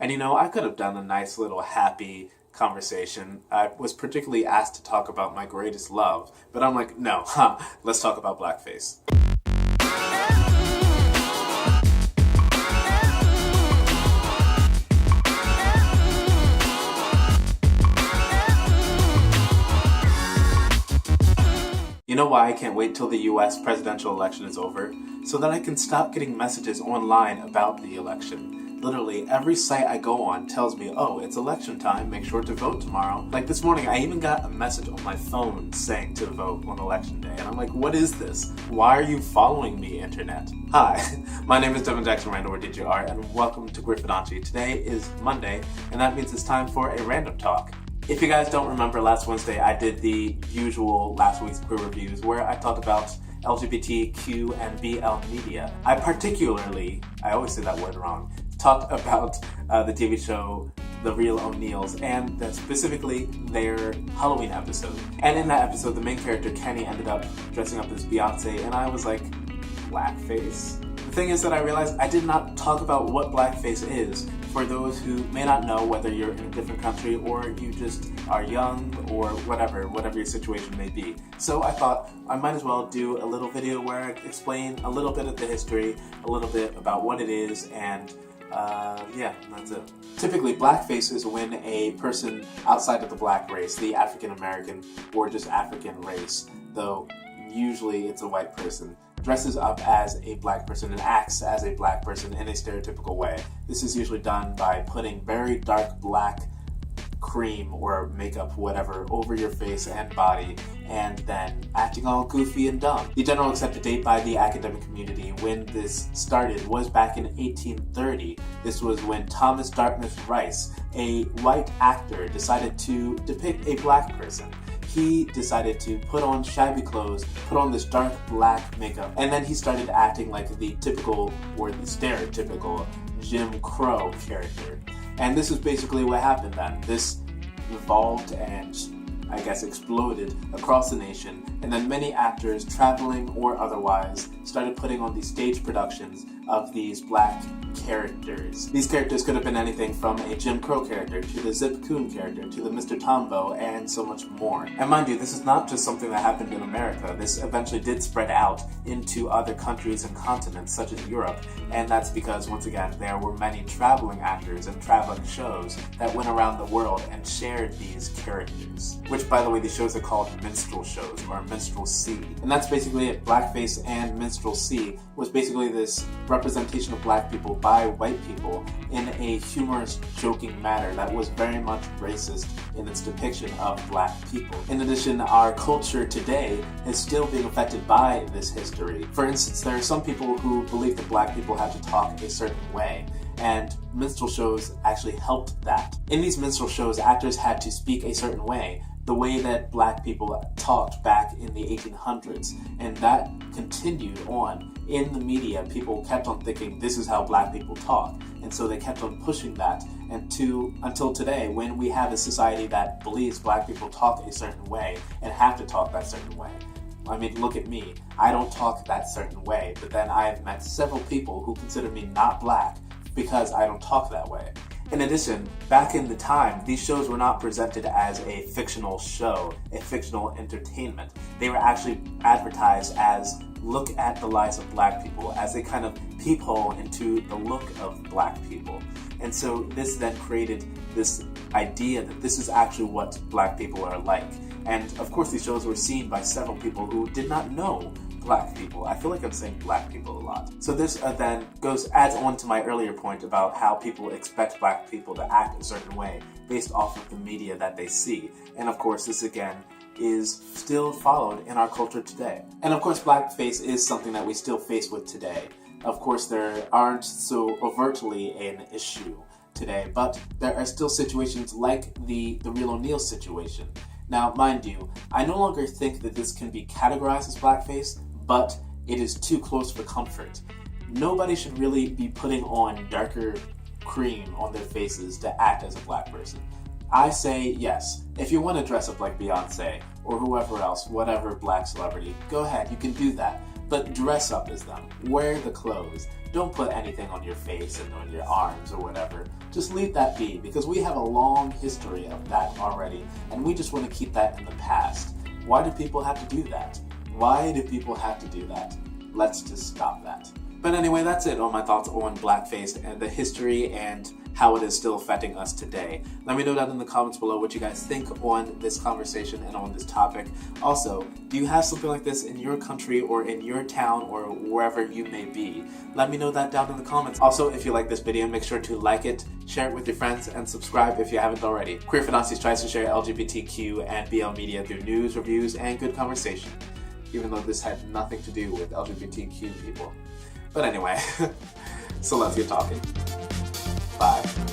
And I could have done a nice little happy conversation. I was particularly asked to talk about my greatest love, but I'm like, no, let's talk about Blackface. You know why I can't wait till the US presidential election is over? So that I can stop getting messages online about the election. Literally, every site I go on tells me, oh, it's election time, make sure to vote tomorrow. Like this morning, I even got a message on my phone saying to vote on election day. And I'm like, what is this? Why are you following me, internet? Hi, my name is Devin Jackson Randall, or DJR, and welcome to Fudanshi. Today is Monday, and that means it's time for a random talk. If you guys don't remember, last Wednesday I did the usual last week's queer reviews where I talked about LGBTQ and BL media. I always say that word wrong, talked about the TV show The Real O'Neills and specifically their Halloween episode. And in that episode, the main character Kenny ended up dressing up as Beyonce, and I was like, blackface? The thing is that I realized I did not talk about what blackface is. For those who may not know, whether you're in a different country or you just are young or whatever your situation may be. So I thought I might as well do a little video where I explain a little bit of the history, a little bit about what it is, and yeah, that's it. Typically, blackface is when a person outside of the black race, the African American or just African race, though usually it's a white person, dresses up as a black person and acts as a black person in a stereotypical way. This is usually done by putting very dark black cream or makeup, whatever, over your face and body, and then acting all goofy and dumb. The general accepted date by the academic community when this started was back in 1830. This was when Thomas Dartmouth Rice, a white actor, decided to depict a black person. He decided to put on shabby clothes, put on this dark black makeup, and then he started acting like the typical or the stereotypical Jim Crow character. And this is basically what happened then. This evolved and I guess exploded across the nation, and then many actors, traveling or otherwise, started putting on these stage productions of these black characters. These characters could have been anything from a Jim Crow character to the Zip Coon character to the Mr. Tombo and so much more. And mind you, this is not just something that happened in America. This eventually did spread out into other countries and continents such as Europe, and that's because, once again, there were many traveling actors and traveling shows that went around the world and shared these characters. Which, by the way, these shows are called minstrel shows or minstrelsy. And that's basically it. Blackface and minstrelsy was basically this representation of black people by white people in a humorous, joking manner that was very much racist in its depiction of black people. In addition, our culture today is still being affected by this history. For instance, there are some people who believe that black people have to talk a certain way, and minstrel shows actually helped that. In these minstrel shows, actors had to speak a certain way, the way that black people talked back in the 1800s, and that continued on. In the media, people kept on thinking this is how black people talk, and so they kept on pushing that until today, when we have a society that believes black people talk a certain way and have to talk that certain way. I mean, look at me. I don't talk that certain way, but then I've met several people who consider me not black because I don't talk that way. In addition, back in the time, these shows were not presented as a fictional show, a fictional entertainment. They were actually advertised as look at the lives of black people, as a kind of peephole into the look of black people. And so this then created this idea that this is actually what black people are like. And of course, these shows were seen by several people who did not know black people. I feel like I'm saying black people a lot. So this then adds on to my earlier point about how people expect black people to act a certain way based off of the media that they see. And of course, this again is still followed in our culture today. And of course, blackface is something that we still face with today. Of course, there aren't so overtly an issue today, but there are still situations like the Real O'Neills situation. Now, mind you, I no longer think that this can be categorized as blackface, but it is too close for comfort. Nobody should really be putting on darker cream on their faces to act as a black person. I say yes, if you want to dress up like Beyonce or whoever else, whatever black celebrity, go ahead, you can do that. But dress up as them, wear the clothes, don't put anything on your face and on your arms or whatever. Just leave that be, because we have a long history of that already, and we just want to keep that in the past. Why do people have to do that? Why do people have to do that? Let's just stop that. But anyway, that's it on my thoughts on blackface and the history and how it is still affecting us today. Let me know down in the comments below what you guys think on this conversation and on this topic. Also, do you have something like this in your country or in your town or wherever you may be? Let me know that down in the comments. Also, if you like this video, make sure to like it, share it with your friends, and subscribe if you haven't already. Queer Fudanshi tries to share LGBTQ and BL media through news, reviews, and good conversation, even though this had nothing to do with LGBTQ people. But anyway, so let's get talking. Bye.